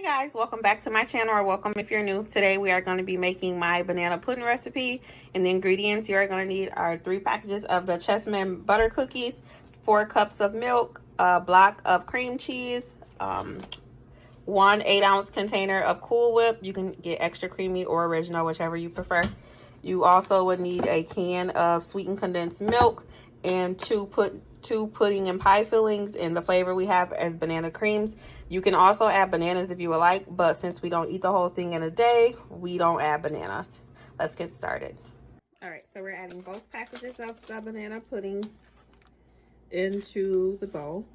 Hey guys, welcome back to my channel, or welcome if you're new. Today we are going to be making my banana pudding recipe, and the ingredients you are going to need are 3 packages of the Chessman butter cookies, 4 cups of milk, a block of cream cheese, 1 8-ounce container of Cool Whip. You can get extra creamy or original, whichever you prefer. You also would need a can of sweetened condensed milk and two pudding and pie fillings, and the flavor we have is banana creams. You can also add bananas if you would like, but since we don't eat the whole thing in a day, we don't add bananas. Let's get started. All right, so we're adding both packages of the banana pudding into the bowl.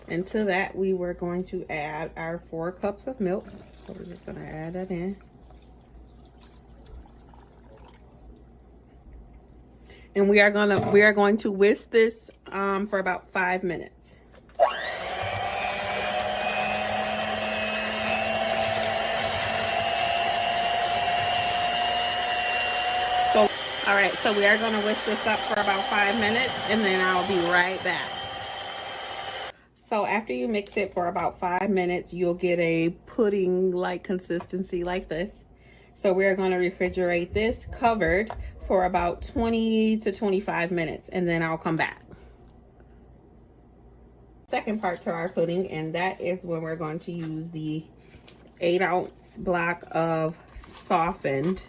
And to that, we were going to add our 4 cups of milk. So we're just gonna add that in. And we are going to whisk this for about 5 minutes. All right, so we are going to whisk this up for about 5 minutes, and then I'll be right back. So after you mix it for about 5 minutes, you'll get a pudding-like consistency like this. So we're going to refrigerate this covered for about 20 to 25 minutes, and then I'll come back. Second part to our pudding, and that is when we're going to use the 8-ounce block of softened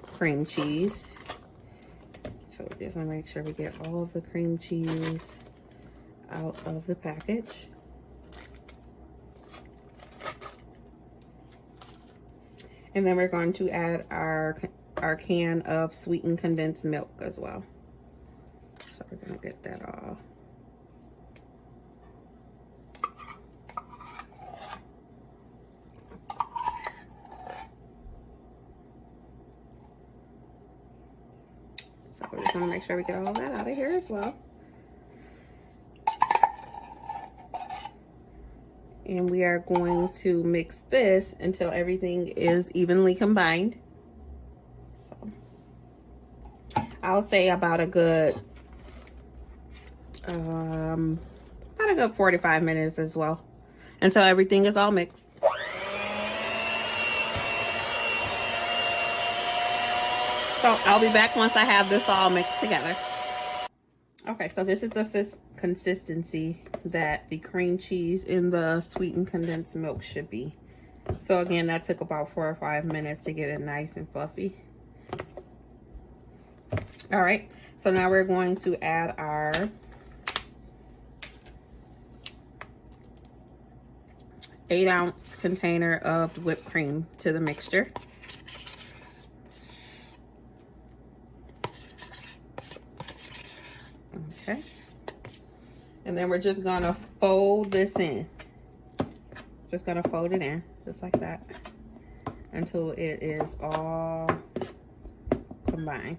cream cheese. So we're just going to make sure we get all of the cream cheese out of the package. And then we're going to add our can of sweetened condensed milk as well. So we're going to get that all. So we're just going to make sure we get all that out of here as well. And we are going to mix this until everything is evenly combined. So I'll say about a good 45 minutes as well, until everything is all mixed. So I'll be back once I have this all mixed together. Okay, so this is the consistency that the cream cheese in the sweetened condensed milk should be. So again, that took about 4 or 5 minutes to get it nice and fluffy. All right, so now we're going to add our eight-ounce container of whipped cream to the mixture. Okay, and then we're just gonna fold this in. Just gonna fold it in, just like that, until it is all combined.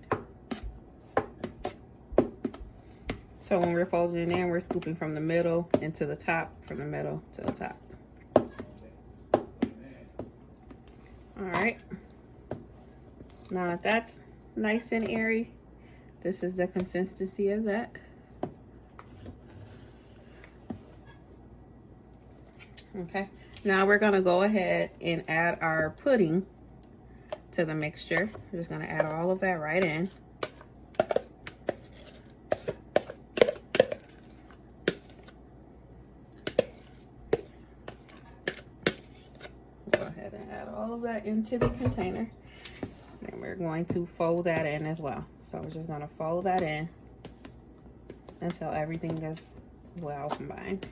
So when we're folding it in, we're scooping from the middle into the top, from the middle to the top. All right, now that that's nice and airy, this is the consistency of that. Okay, now we're gonna go ahead and add our pudding to the mixture. We're just gonna add all of that right in. Go ahead and add all of that into the container. And we're going to fold that in as well. So we're just gonna fold that in until everything is well combined.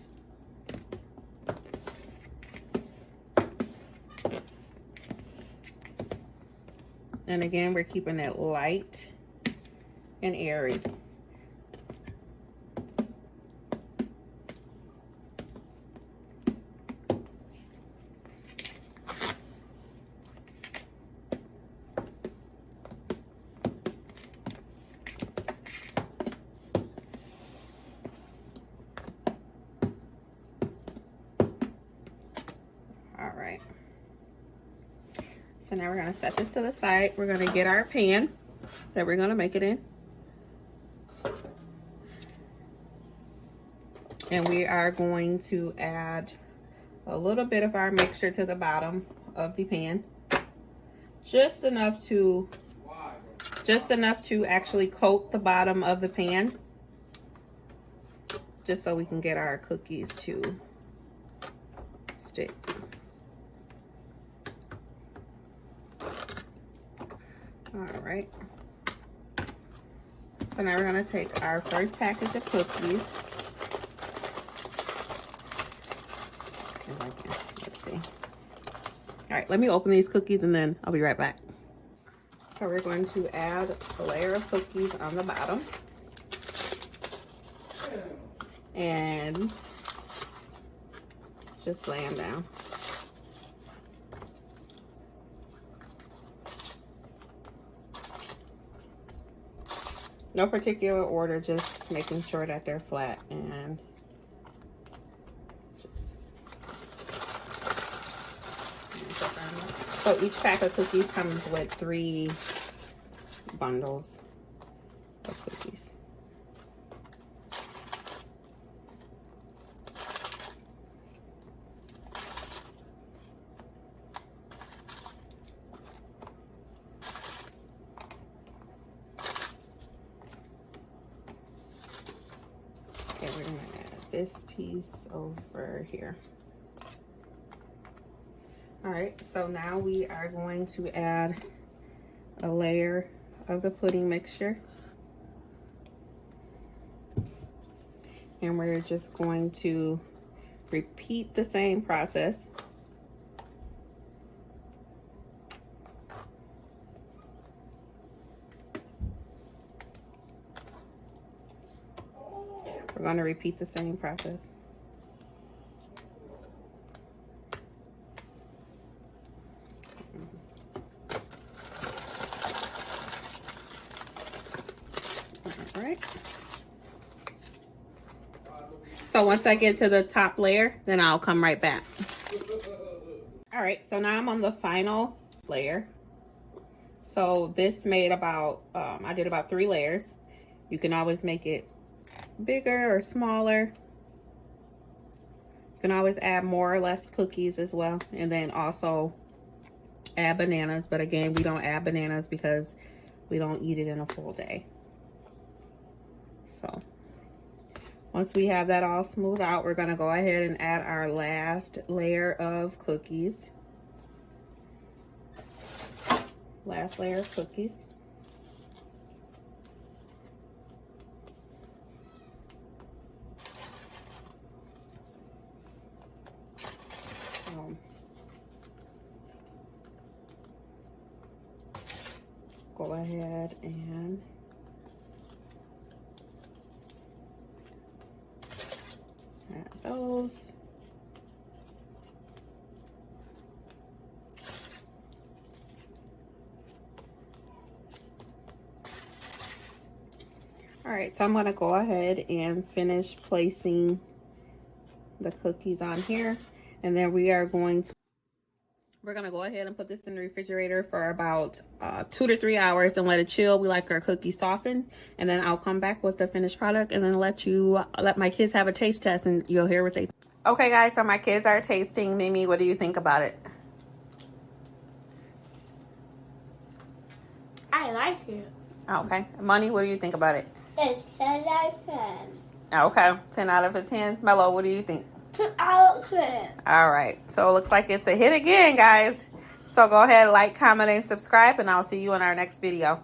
And again, we're keeping it light and airy. All right. So now we're going to set this to the side. We're going to get our pan that we're going to make it in. And we are going to add a little bit of our mixture to the bottom of the pan. Just enough to actually coat the bottom of the pan. Just so we can get our cookies to stick. All right. So now we're gonna take our first package of cookies. Let's see. All right, let me open these cookies and then I'll be right back. So we're going to add a layer of cookies on the bottom. And just lay them down. No particular order, just making sure that they're flat and just. So each pack of cookies comes with 3 bundles of cookies. Okay, we're gonna add this piece over here. All right, so now we are going to add a layer of the pudding mixture. And we're just going to repeat the same process. We're going to repeat the same process. All right. So once I get to the top layer, then I'll come right back. All right, so now I'm on the final layer. So this made about, I did about 3 layers. You can always make it bigger or smaller. You can always add more or less cookies as well. And then also add bananas. But again, we don't add bananas because we don't eat it in a full day. So once we have that all smoothed out, we're gonna go ahead and add our last layer of cookies. Last layer of cookies. Go ahead and add those. All right, so I'm going to go ahead and finish placing the cookies on here, and then we're going to go ahead and put this in the refrigerator for about 2 to 3 hours and let it chill. We like our cookies softened, and then I'll come back with the finished product and then let my kids have a taste test, and you'll hear what they. Okay, guys, so my kids are tasting. Mimi, what do you think about it? I like it. Okay, Money, what do you think about it? It's 10 out of 10. Okay, 10 out of 10. Mello, what do you think? 10 out of 10. All right, so it looks like it's a hit again, guys. So go ahead, like, comment, and subscribe, and I'll see you in our next video.